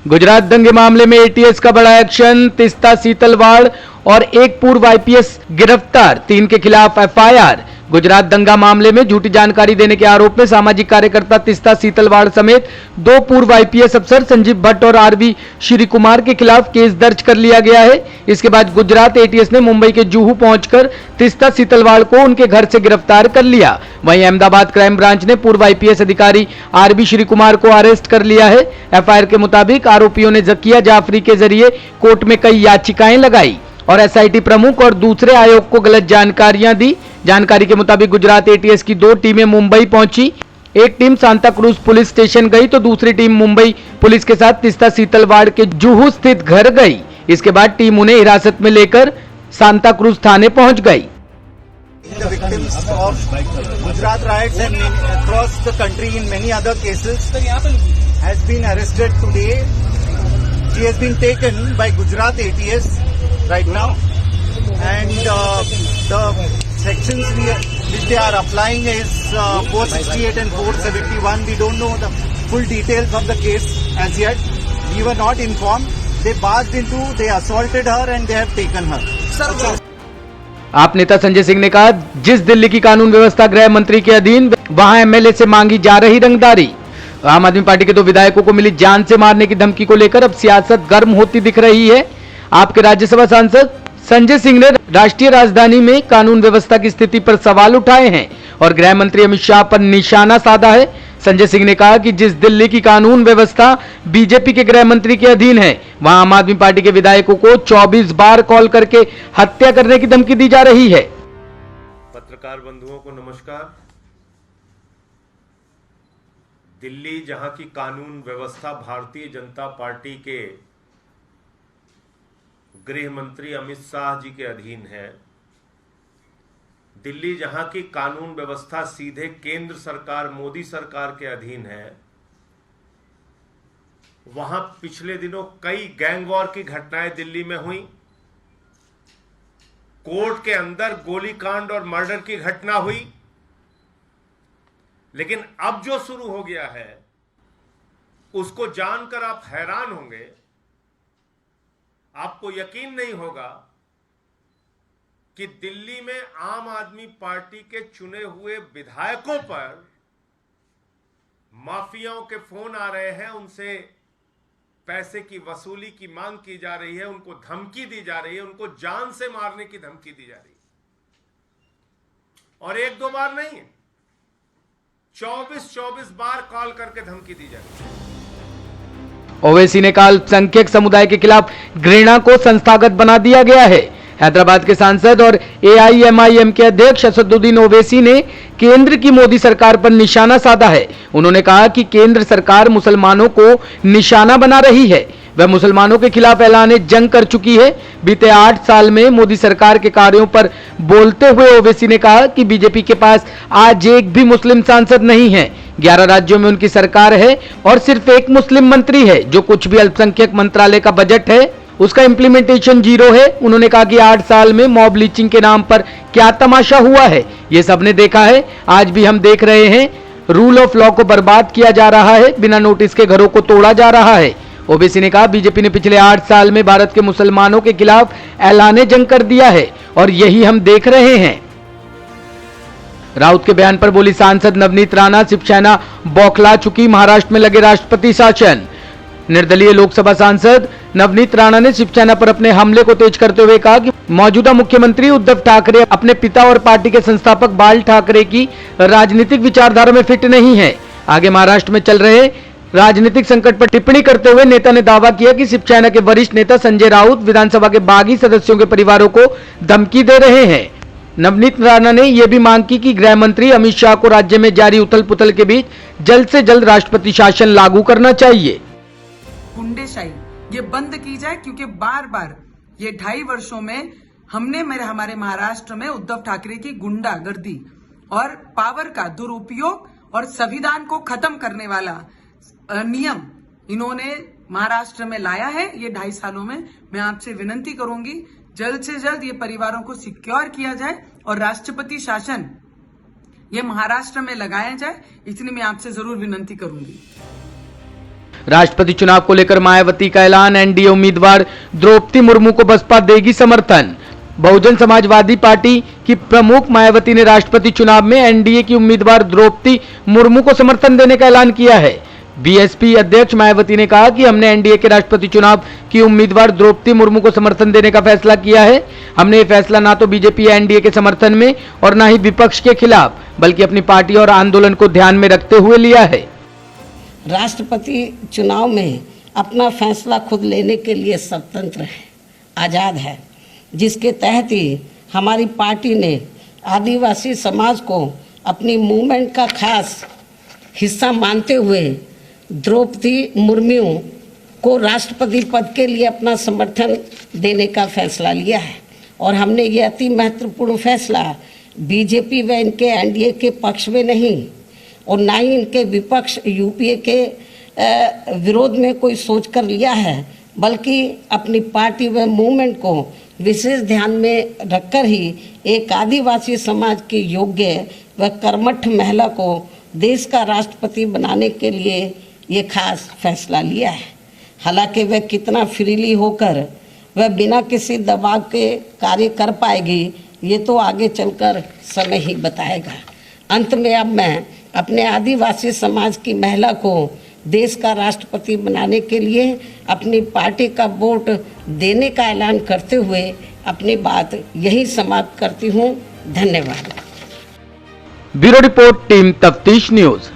गुजरात दंगे मामले में एटीएस का बड़ा एक्शन, तीस्ता सीतलवाड़ और एक पूर्व आईपीएस गिरफ्तार, 3 के खिलाफ एफआईआर। गुजरात दंगा मामले में झूठी जानकारी देने के आरोप में सामाजिक कार्यकर्ता तीस्ता सीतलवाड़ समेत 2 पूर्व आईपीएस अफसर संजीव भट्ट और आरवी श्री कुमार के खिलाफ केस दर्ज कर लिया गया है। इसके बाद गुजरात एटीएस ने मुंबई के जुहू पहुंचकर तीस्ता सीतलवाड़ को उनके घर से गिरफ्तार कर लिया। वहीं अहमदाबाद क्राइम ब्रांच ने पूर्व आईपीएस अधिकारी आरवी श्री कुमार को अरेस्ट कर लिया है। एफआईआर के मुताबिक आरोपियों ने जकिया जाफरी के जरिए कोर्ट में कई याचिकाएं लगाई और एसआईटी प्रमुख और दूसरे आयोग को गलत जानकारियां दी। जानकारी के मुताबिक गुजरात एटीएस की 2 टीमें मुंबई पहुंची। एक team Santa cruise police station गई तो दूसरी टीम मुंबई पुलिस के साथ तीस्ता सीतलवाड़ के जुहू स्थित घर गई। इसके बाद टीम उन्हें हिरासत में लेकर सांता क्रूज थाने पहुंच गई। The victims of Gujarat riots and across the country in many other cases has been arrested today. She has been taken by Gujarat ATS right now, and the sections which they are applying is 468 and 471. We don't know the full details of the case as yet. We were not informed. They barged into, they assaulted her and they have taken her. आप नेता संजय सिंह ने कहा, जिस दिल्ली की कानून व्यवस्था गृह मंत्री के अधीन, वहां एमएलए से मांगी जा रही रंगदारी। आम आदमी पार्टी के 2 विधायकों को मिली जान से मारने की धमकी को लेकर अब सियासत गर्म होती दिख रही है। आपके राज्यसभा सांसद संजय सिंह ने राष्ट्रीय राजधानी में कानून व्यवस्था की स्थिति पर सवाल उठाए हैं और गृह मंत्री अमित शाह पर निशाना साधा है। संजय सिंह ने कहा कि जिस दिल्ली की कानून व्यवस्था बीजेपी के गृह मंत्री के अधीन है, वहां आम आदमी पार्टी के विधायकों को 24 बार कॉल करके हत्या करने की धमकी दी जा रही है। पत्रकार बंधुओं को नमस्कार। दिल्ली जहां की कानून व्यवस्था भारतीय जनता पार्टी के गृह मंत्री अमित शाह जी के अधीन है, दिल्ली जहां की कानून व्यवस्था सीधे केंद्र सरकार मोदी सरकार के अधीन है, वहां पिछले दिनों कई गैंग वॉर की घटनाएं दिल्ली में हुई। कोर्ट के अंदर गोलीकांड और मर्डर की घटना हुई। लेकिन अब जो शुरू हो गया है उसको जानकर आप हैरान होंगे। आपको यकीन नहीं होगा कि दिल्ली में आम आदमी पार्टी के चुने हुए विधायकों पर माफियाओं के फोन आ रहे हैं, उनसे पैसे की वसूली की मांग की जा रही है, उनको धमकी दी जा रही है, उनको जान से मारने की धमकी दी जा रही है। और 1-2 बार नहीं, 24 बार कॉल करके धमकी दी जा रही है। ओवैसी ने कहा, अल्पसंख्यक समुदाय के खिलाफ घृणा को संस्थागत बना दिया गया है। हैदराबाद के सांसद और एआईएमआईएम के अध्यक्ष असदुद्दीन ओवैसी ने केंद्र की मोदी सरकार पर निशाना साधा है। उन्होंने कहा कि केंद्र सरकार मुसलमानों को निशाना बना रही है। वह मुसलमानों के खिलाफ ऐलान जंग कर चुकी है। बीते 8 साल में मोदी सरकार के कार्यों पर बोलते हुए ओवैसी ने कहा कि बीजेपी के पास आज एक भी मुस्लिम सांसद नहीं है। 11 राज्यों में उनकी सरकार है और सिर्फ एक मुस्लिम मंत्री है। जो कुछ भी अल्पसंख्यक मंत्रालय का बजट है उसका इंप्लीमेंटेशन 0 है। उन्होंने कहा कि 8 साल में मॉब लिंचिंग के नाम पर क्या तमाशा हुआ है ये सबने देखा है, आज भी हम देख रहे हैं। रूल ऑफ लॉ को बर्बाद किया जा रहा है, बिना नोटिस के घरों को तोड़ा जा रहा है। ओवैसी ने कहा, बीजेपी ने पिछले 8 साल में भारत के मुसलमानों के खिलाफ ऐलान जंग कर दिया है और यही हम देख रहे हैं। राउत के बयान पर बोली सांसद नवनीत राणा, शिवसेना बौखला चुकी, महाराष्ट्र में लगे राष्ट्रपति शासन। निर्दलीय लोकसभा सांसद नवनीत राणा ने शिवसेना पर अपने हमले को तेज करते हुए कहा कि मौजूदा मुख्यमंत्री उद्धव ठाकरे अपने पिता और पार्टी के संस्थापक बाल ठाकरे की राजनीतिक विचारधारा में फिट नहीं है। आगे महाराष्ट्र में चल रहे राजनीतिक संकट पर टिप्पणी करते हुए नेता ने दावा किया कि शिवसेना के वरिष्ठ नेता संजय राउत विधानसभा के बागी सदस्यों के परिवारों को धमकी दे रहे हैं। नवनीत राणा ने यह भी मांग की कि गृह मंत्री अमित शाह को राज्य में जारी उथल पुथल के बीच जल्द से जल्द राष्ट्रपति शासन लागू करना चाहिए। गुंडेशाही ये बंद की जाए, क्योंकि बार बार ये 2.5 वर्षों में हमने हमारे महाराष्ट्र में उद्धव ठाकरे की गुंडागर्दी और पावर का दुरुपयोग और संविधान को खत्म करने वाला नियम इन्होंने महाराष्ट्र में लाया है। ये 2.5 सालों में मैं आपसे विनती करूंगी, जल्द से जल्द ये परिवारों को सिक्योर किया जाए और राष्ट्रपति शासन ये महाराष्ट्र में लगाया जाए, इतनी मैं आपसे जरूर विनंती करूंगी। राष्ट्रपति चुनाव को लेकर मायावती का ऐलान, एनडीए उम्मीदवार द्रौपदी मुर्मू को बसपा देगी समर्थन। बहुजन समाजवादी पार्टी की प्रमुख मायावती ने राष्ट्रपति चुनाव में एनडीए की उम्मीदवार द्रौपदी मुर्मू को समर्थन देने का ऐलान किया है। बीएसपी अध्यक्ष मायावती ने कहा कि हमने एनडीए के राष्ट्रपति चुनाव की उम्मीदवार द्रौपदी मुर्मू को समर्थन देने का फैसला किया है। हमने ये फैसला ना तो बीजेपी या एनडीए के समर्थन में और ना ही विपक्ष के खिलाफ, बल्कि अपनी पार्टी और आंदोलन को ध्यान में रखते हुए लिया है। राष्ट्रपति चुनाव में अपना फैसला खुद लेने के लिए स्वतंत्र है, आज़ाद है, जिसके तहत ही हमारी पार्टी ने आदिवासी समाज को अपनी मूवमेंट का खास हिस्सा मानते हुए द्रौपदी मुर्मू को राष्ट्रपति पद के लिए अपना समर्थन देने का फैसला लिया है। और हमने ये अति महत्वपूर्ण फैसला बीजेपी व इनके एनडीए के पक्ष में नहीं और ना ही इनके विपक्ष यूपीए के विरोध में कोई सोच कर लिया है, बल्कि अपनी पार्टी व मूवमेंट को विशेष ध्यान में रखकर ही एक आदिवासी समाज की योग्य व कर्मठ महिला को देश का राष्ट्रपति बनाने के लिए ये खास फैसला लिया है। हालांकि वह कितना फ्रीली होकर वह बिना किसी दबाव के कार्य कर पाएगी, ये तो आगे चलकर समय ही बताएगा। अंत में अब मैं अपने आदिवासी समाज की महिला को देश का राष्ट्रपति बनाने के लिए अपनी पार्टी का वोट देने का ऐलान करते हुए अपनी बात यही समाप्त करती हूँ। धन्यवाद। ब्यूरो रिपोर्ट, टीम तफ्तीश न्यूज।